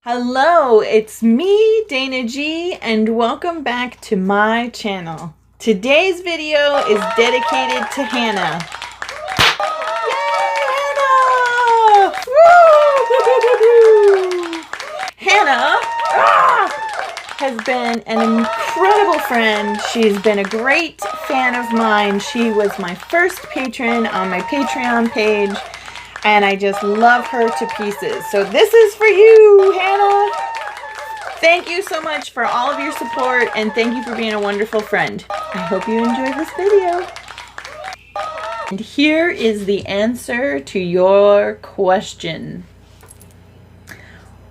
Hello, it's me, Dana G, and welcome back to my channel. Today's video is dedicated to Hannah. Yay, Hannah! Woo! Hannah has been an incredible friend. She's been a great fan of mine. She was my first patron on my Patreon page. And I just love her to pieces. So this is for you, Hannah. Thank you so much for all of your support, and thank you for being a wonderful friend. I hope you enjoyed this video. And here is the answer to your question.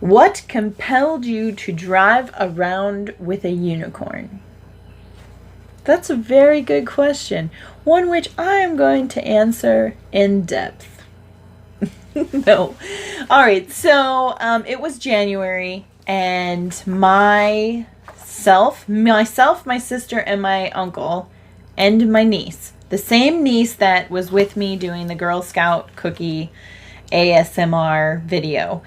What compelled you to drive around with a unicorn? That's a very good question. One which I am going to answer in depth. No. All right. So it was January, and myself, my sister, and my uncle, and my niece, the same niece that was with me doing the Girl Scout cookie ASMR video.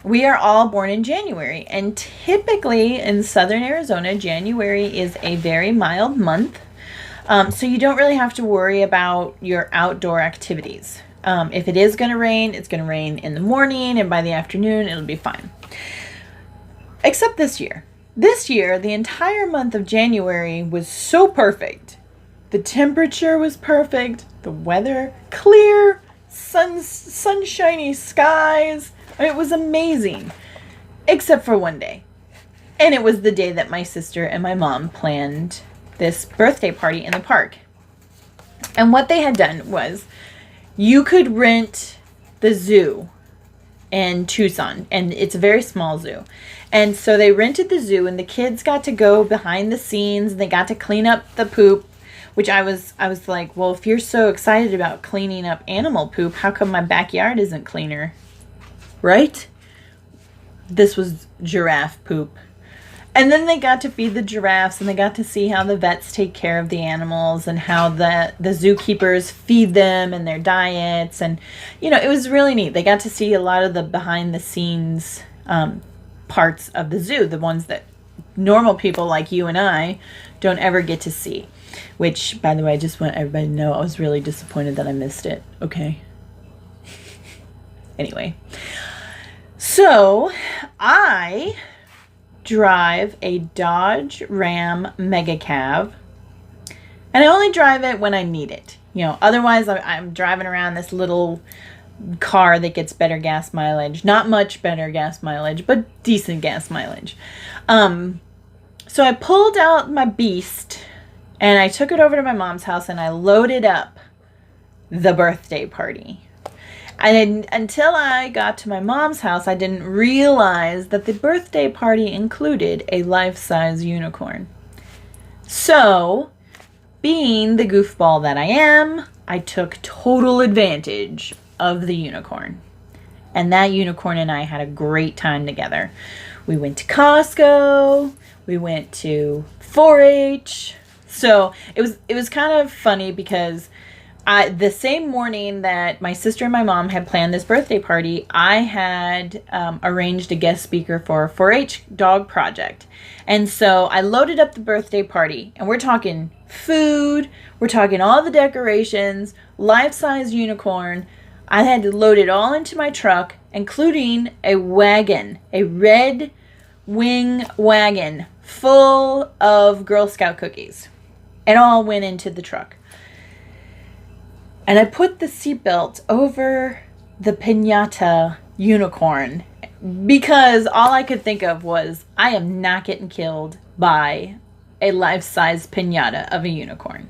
We are all born in January, and typically in southern Arizona, January is a very mild month. So you don't really have to worry about your outdoor activities. If it is going to rain, it's going to rain in the morning, and by the afternoon, it'll be fine. Except this year. This year, the entire month of January was so perfect. The temperature was perfect, the weather clear, sunshiny skies. It was amazing. Except for one day. And it was the day that my sister and my mom planned this birthday party in the park. And what they had done was, you could rent the zoo in Tucson, and it's a very small zoo. And so they rented the zoo, and the kids got to go behind the scenes, and they got to clean up the poop, which I was like, well, if you're so excited about cleaning up animal poop, how come my backyard isn't cleaner? Right? This was giraffe poop. And then they got to feed the giraffes, and they got to see how the vets take care of the animals and how the zookeepers feed them and their diets. And, you know, it was really neat. They got to see a lot of the behind the scenes parts of the zoo, the ones that normal people like you and I don't ever get to see. Which, by the way, I just want everybody to know I was really disappointed that I missed it. Okay. Anyway. So, I drive a Dodge Ram Mega Cab, and I only drive it when I need it. You know, otherwise I'm driving around this little car that gets better gas mileage. Not much better gas mileage, but decent gas mileage. So I pulled out my beast, and I took it over to my mom's house, and I loaded up the birthday party. And until I got to my mom's house, I didn't realize that the birthday party included a life-size unicorn. So, being the goofball that I am, I took total advantage of the unicorn. And that unicorn and I had a great time together. We went to Costco. We went to 4-H. So, it was kind of funny because the same morning that my sister and my mom had planned this birthday party, I had arranged a guest speaker for a 4-H dog project. And so I loaded up the birthday party, and we're talking food, we're talking all the decorations, life-size unicorn. I had to load it all into my truck, including a wagon, a red wing wagon full of Girl Scout cookies. It all went into the truck. And I put the seatbelt over the piñata unicorn because all I could think of was, I am not getting killed by a life-size piñata of a unicorn.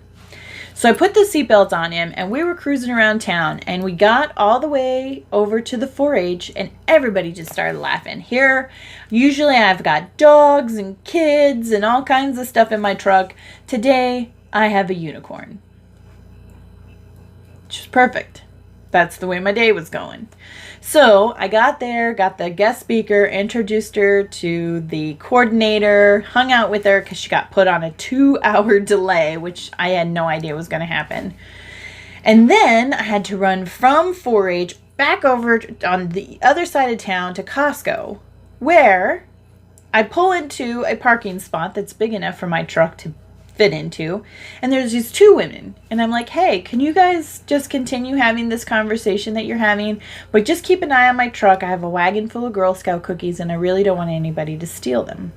So I put the seatbelt on him, and we were cruising around town, and we got all the way over to the 4-H, and everybody just started laughing. Here, usually I've got dogs and kids and all kinds of stuff in my truck. Today, I have a unicorn. Which was perfect. That's the way my day was going. So I got there, got the guest speaker, introduced her to the coordinator, hung out with her because she got put on a 2-hour delay, which I had no idea was going to happen. And then I had to run from 4-H back over on the other side of town to Costco where I pull into a parking spot that's big enough for my truck to fit into, and there's these two women, and I'm like, hey, can you guys just continue having this conversation that you're having, but just keep an eye on my truck. I have a wagon full of Girl Scout cookies, and I really don't want anybody to steal them.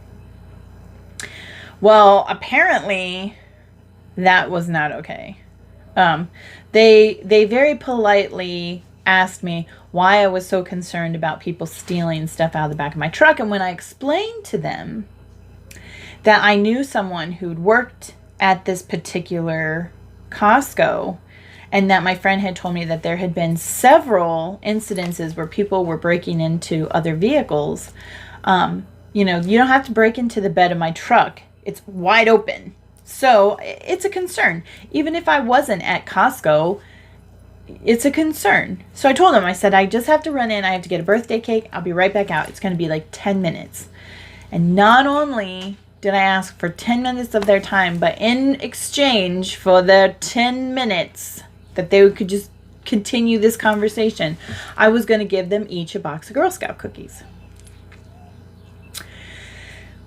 Well, apparently that was not okay. They very politely asked me why I was so concerned about people stealing stuff out of the back of my truck, and when I explained to them that I knew someone who'd worked at this particular Costco, and that my friend had told me that there had been several incidences where people were breaking into other vehicles. You don't have to break into the bed of my truck. It's wide open. So it's a concern. Even if I wasn't at Costco, it's a concern. So I told him, I said, I just have to run in. I have to get a birthday cake. I'll be right back out. It's going to be like 10 minutes. And not only did I ask for 10 minutes of their time, but in exchange for their 10 minutes that they could just continue this conversation, I was going to give them each a box of Girl Scout cookies.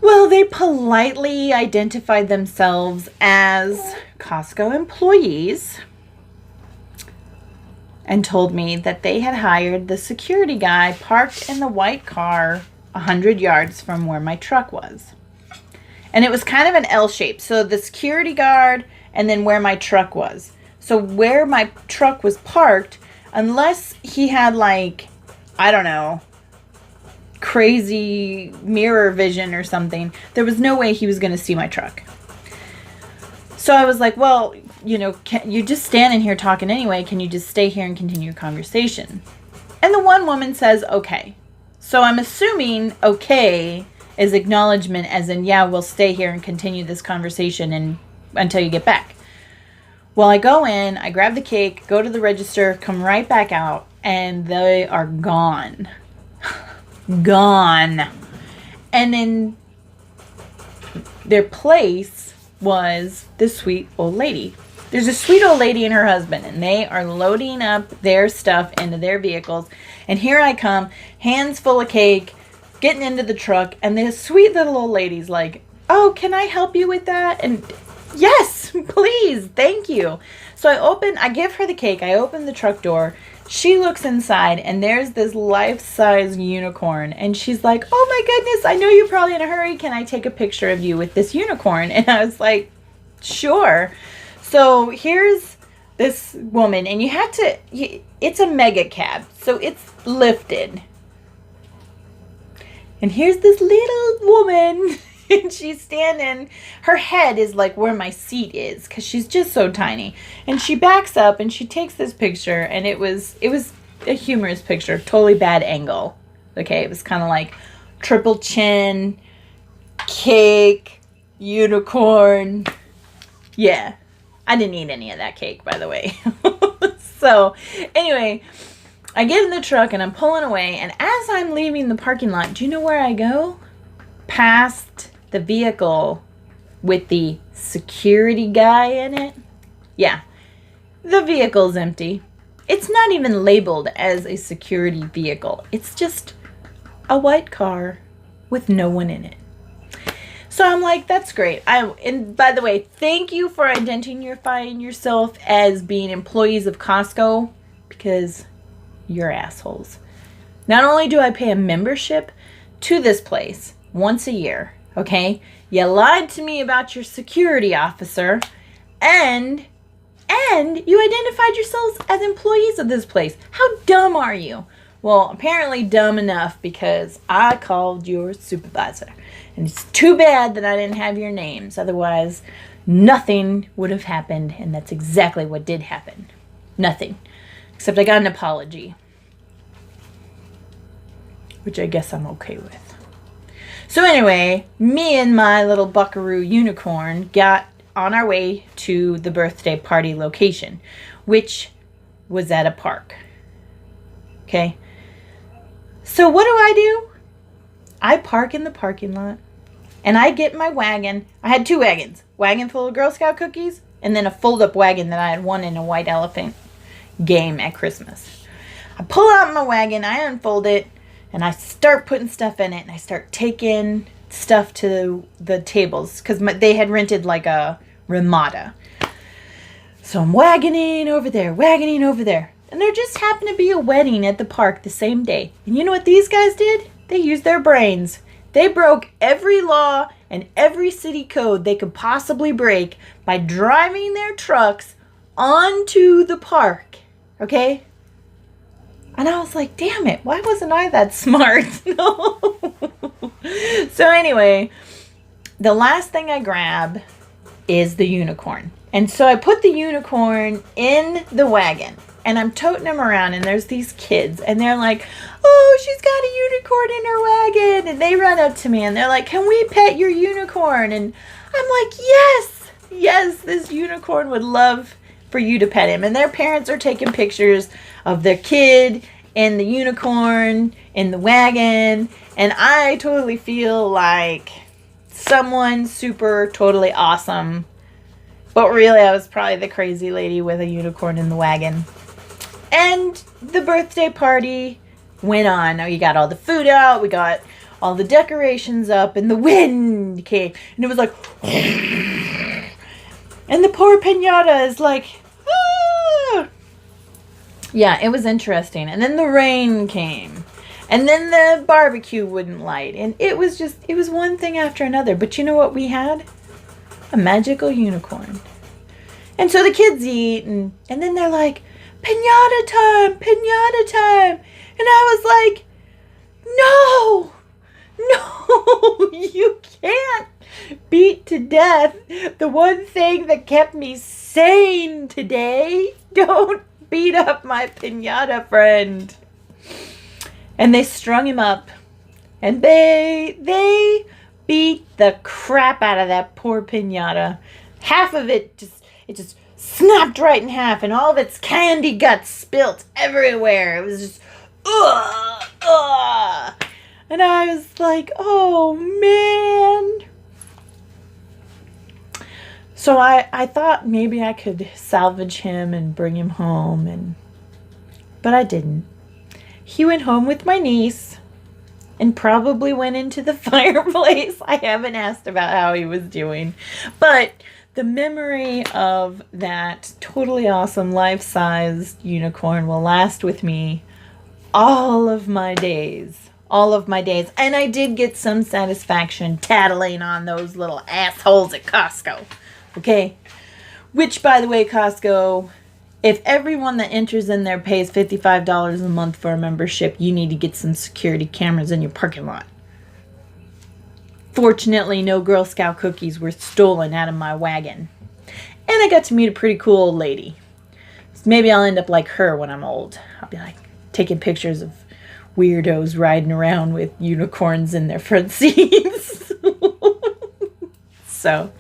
Well, they politely identified themselves as Costco employees and told me that they had hired the security guy parked in the white car 100 yards from where my truck was. And it was kind of an L shape. So the security guard and then where my truck was. So where my truck was parked, unless he had like, I don't know, crazy mirror vision or something, there was no way he was going to see my truck. So I was like, well, can you just stand in here talking anyway? Can you just stay here and continue your conversation? And the one woman says, okay. So I'm assuming okay is acknowledgement, as in, yeah, we'll stay here and continue this conversation until you get back. Well, I go in, I grab the cake, go to the register, come right back out, and they are gone. Gone. And in their place was this sweet old lady. There's a sweet old lady and her husband, and they are loading up their stuff into their vehicles. And here I come, hands full of cake, getting into the truck, and this sweet little old lady's like, oh, can I help you with that? And yes, please, thank you. So I give her the cake, I open the truck door, she looks inside, and there's this life-size unicorn, and she's like, oh my goodness, I know you're probably in a hurry, can I take a picture of you with this unicorn? And I was like, sure. So here's this woman, and it's a mega cab, so it's lifted. And here's this little woman, and she's standing, her head is like where my seat is, because she's just so tiny. And she backs up, and she takes this picture, and it was a humorous picture, totally bad angle. Okay, it was kind of like triple chin, cake, unicorn. Yeah, I didn't eat any of that cake, by the way. So, anyway, I get in the truck and I'm pulling away, and as I'm leaving the parking lot, do you know where I go? Past the vehicle with the security guy in it. Yeah, the vehicle's empty. It's not even labeled as a security vehicle. It's just a white car with no one in it. So I'm like, that's great. And by the way, thank you for identifying yourself as being employees of Costco, because you're assholes. Not only do I pay a membership to this place once a year, okay? You lied to me about your security officer, and you identified yourselves as employees of this place. How dumb are you? Well, apparently dumb enough, because I called your supervisor. And it's too bad that I didn't have your names. Otherwise, nothing would have happened, and that's exactly what did happen. Nothing. Except I got an apology, which I guess I'm okay with. So anyway, me and my little buckaroo unicorn got on our way to the birthday party location, which was at a park. Okay? So what do? I park in the parking lot, and I get my wagon. I had two wagons. Wagon full of Girl Scout cookies, and then a fold-up wagon that I had won in a white elephant game at Christmas. I pull out my wagon, I unfold it, And I start putting stuff in it, and I start taking stuff to the tables because they had rented like a Ramada. So I'm wagoning over there. And there just happened to be a wedding at the park the same day. And you know what these guys did? They used their brains. They broke every law and every city code they could possibly break by driving their trucks onto the park. Okay? And I was like, damn it, why wasn't I that smart? No. So anyway, the last thing I grab is the unicorn. And so I put the unicorn in the wagon. And I'm toting him around, and there's these kids, and they're like, oh, she's got a unicorn in her wagon. And they run up to me, and they're like, can we pet your unicorn? And I'm like, yes, this unicorn would love for you to pet him. And their parents are taking pictures of their kid and the unicorn in the wagon. And I totally feel like someone super totally awesome. But really, I was probably the crazy lady with a unicorn in the wagon. And the birthday party went on. Now, you got all the food out. We got all the decorations up. And the wind came. And it was like... And the poor piñata is like... Ah! Yeah, it was interesting. And then the rain came. And then the barbecue wouldn't light. And it was one thing after another. But you know what we had? A magical unicorn. And so the kids eat. And then they're like... Piñata time! And I was like, no, you can't beat to death the one thing that kept me sane today. Don't beat up my piñata friend. And they strung him up, and they beat the crap out of that poor piñata. Half of it just snapped right in half, and all of its candy guts spilt everywhere. It was just, And I was like, oh, man. So I thought maybe I could salvage him and bring him home, but I didn't. He went home with my niece and probably went into the fireplace. I haven't asked about how he was doing, but... The memory of that totally awesome life-sized unicorn will last with me all of my days. And I did get some satisfaction tattling on those little assholes at Costco. Okay? Which, by the way, Costco, if everyone that enters in there pays $55 a month for a membership, you need to get some security cameras in your parking lot. Fortunately, no Girl Scout cookies were stolen out of my wagon. And I got to meet a pretty cool old lady. So maybe I'll end up like her when I'm old. I'll be like taking pictures of weirdos riding around with unicorns in their front seats. So,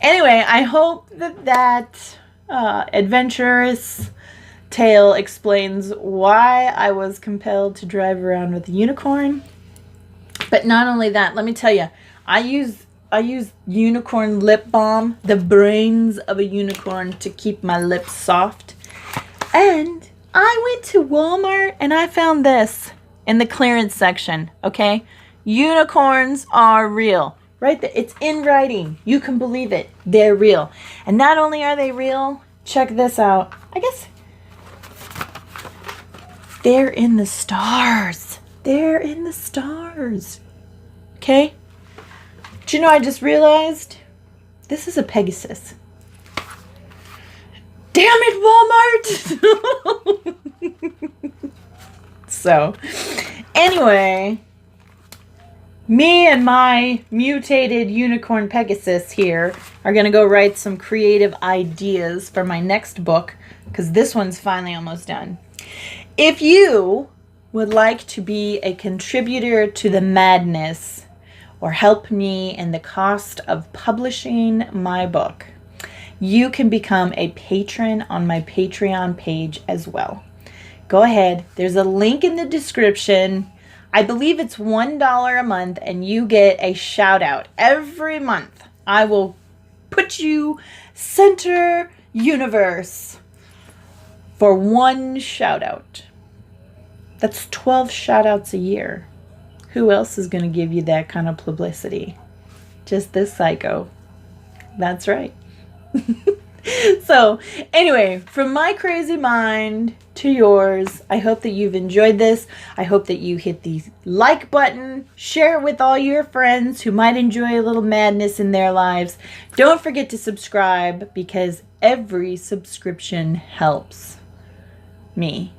anyway, I hope that adventurous tale explains why I was compelled to drive around with a unicorn. But not only that, let me tell you, I use unicorn lip balm, the brains of a unicorn, to keep my lips soft. And I went to Walmart and I found this in the clearance section, okay? Unicorns are real. Right there. It's in writing. You can believe it. They're real. And not only are they real, check this out. I guess they're in the stars. They're in the stars. Okay? Do you know, I just realized this is a Pegasus. Damn it, Walmart! So, anyway, me and my mutated unicorn Pegasus here are going to go write some creative ideas for my next book, because this one's finally almost done. If you would like to be a contributor to the madness or help me in the cost of publishing my book, you can become a patron on my Patreon page as well. Go ahead. There's a link in the description. I believe it's $1 a month, and you get a shout out every month. I will put you center universe for one shout out. That's 12 shout outs a year. Who else is going to give you that kind of publicity? Just this psycho. That's right. So, anyway, from my crazy mind to yours, I hope that you've enjoyed this. I hope that you hit the like button, share it with all your friends who might enjoy a little madness in their lives. Don't forget to subscribe, because every subscription helps me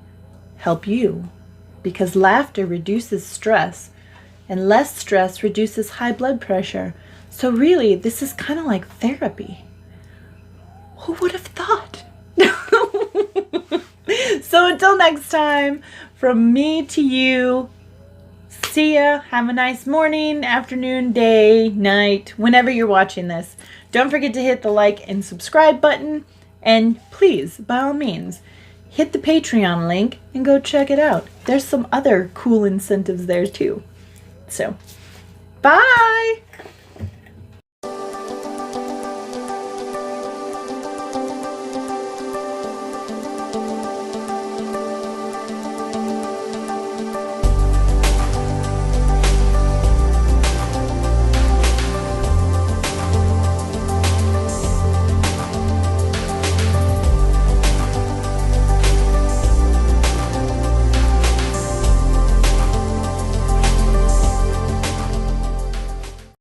help you, because laughter reduces stress, and less stress reduces high blood pressure. So really, this is kind of like therapy. Who would have thought? So until next time, from me to you, see ya. Have a nice morning, afternoon, day, night, whenever you're watching this. Don't forget to hit the like and subscribe button. And please, by all means, hit the Patreon link and go check it out. There's some other cool incentives there too. So, bye!